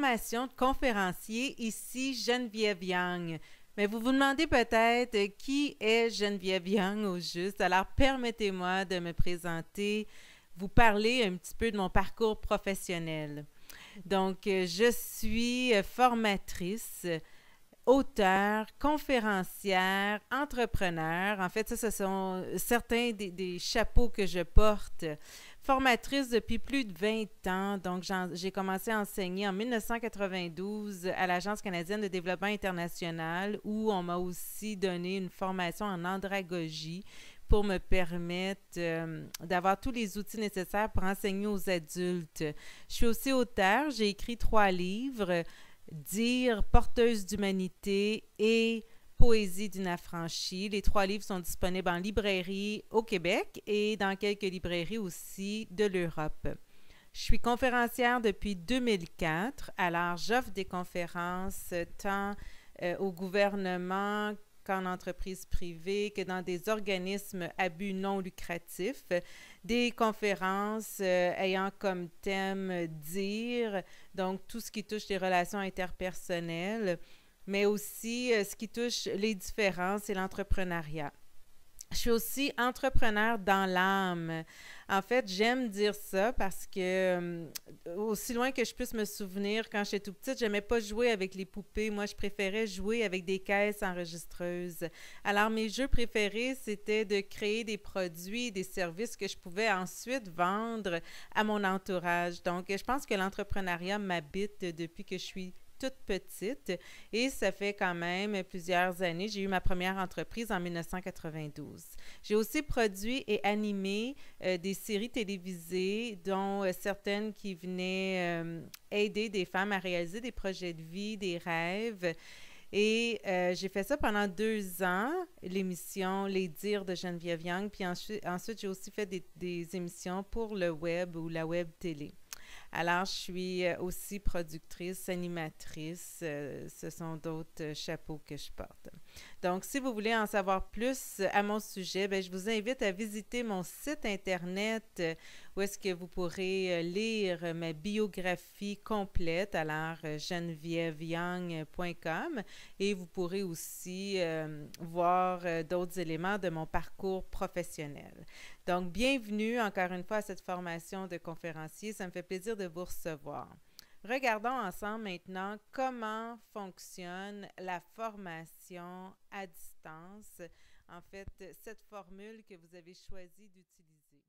formation de conférencier, ici Geneviève Young. Mais vous vous demandez peut-être qui est Geneviève Young au juste. Alors permettez-moi de me présenter, vous parler un petit peu de mon parcours professionnel. Donc, je suis formatrice, auteure, conférencière, entrepreneur. En fait, ça, ce sont certains des chapeaux que je porte. Formatrice depuis plus de 20 ans. Donc, j'ai commencé à enseigner en 1992 à l'Agence canadienne de développement international où on m'a aussi donné une formation en andragogie pour me permettre d'avoir tous les outils nécessaires pour enseigner aux adultes. Je suis aussi auteure. J'ai écrit 3 livres. Dire, porteuse d'humanité et Poésie d'une affranchie. Les 3 livres sont disponibles en librairie au Québec et dans quelques librairies aussi de l'Europe. Je suis conférencière depuis 2004, alors j'offre des conférences tant au gouvernement qu'en entreprise privée, que dans des organismes à but non lucratif, des conférences ayant comme thème dire, donc tout ce qui touche les relations interpersonnelles, mais aussi ce qui touche les différences et l'entrepreneuriat. Je suis aussi entrepreneur dans l'âme. En fait, j'aime dire ça parce que, aussi loin que je puisse me souvenir, quand j'étais tout petite, j'aimais pas jouer avec les poupées. Moi, je préférais jouer avec des caisses enregistreuses. Alors, mes jeux préférés, c'était de créer des produits, des services que je pouvais ensuite vendre à mon entourage. Donc, je pense que l'entrepreneuriat m'habite depuis que je suis toute petite et ça fait quand même plusieurs années. J'ai eu ma première entreprise en 1992. J'ai aussi produit et animé des séries télévisées, dont certaines qui venaient aider des femmes à réaliser des projets de vie, des rêves. Et j'ai fait ça pendant 2 ans, l'émission Les Dires de Geneviève Young. Puis ensuite j'ai aussi fait des émissions pour le web ou la web télé. Alors, je suis aussi productrice, animatrice. Ce sont d'autres chapeaux que je porte. Donc, si vous voulez en savoir plus à mon sujet, bien, je vous invite à visiter mon site Internet où est-ce que vous pourrez lire ma biographie complète, alors genevièveyoung.com, et vous pourrez aussi voir d'autres éléments de mon parcours professionnel. Donc, bienvenue encore une fois à cette formation de conférencier. Ça me fait plaisir de vous recevoir. Regardons ensemble maintenant comment fonctionne la formation à distance. En fait, cette formule que vous avez choisi d'utiliser.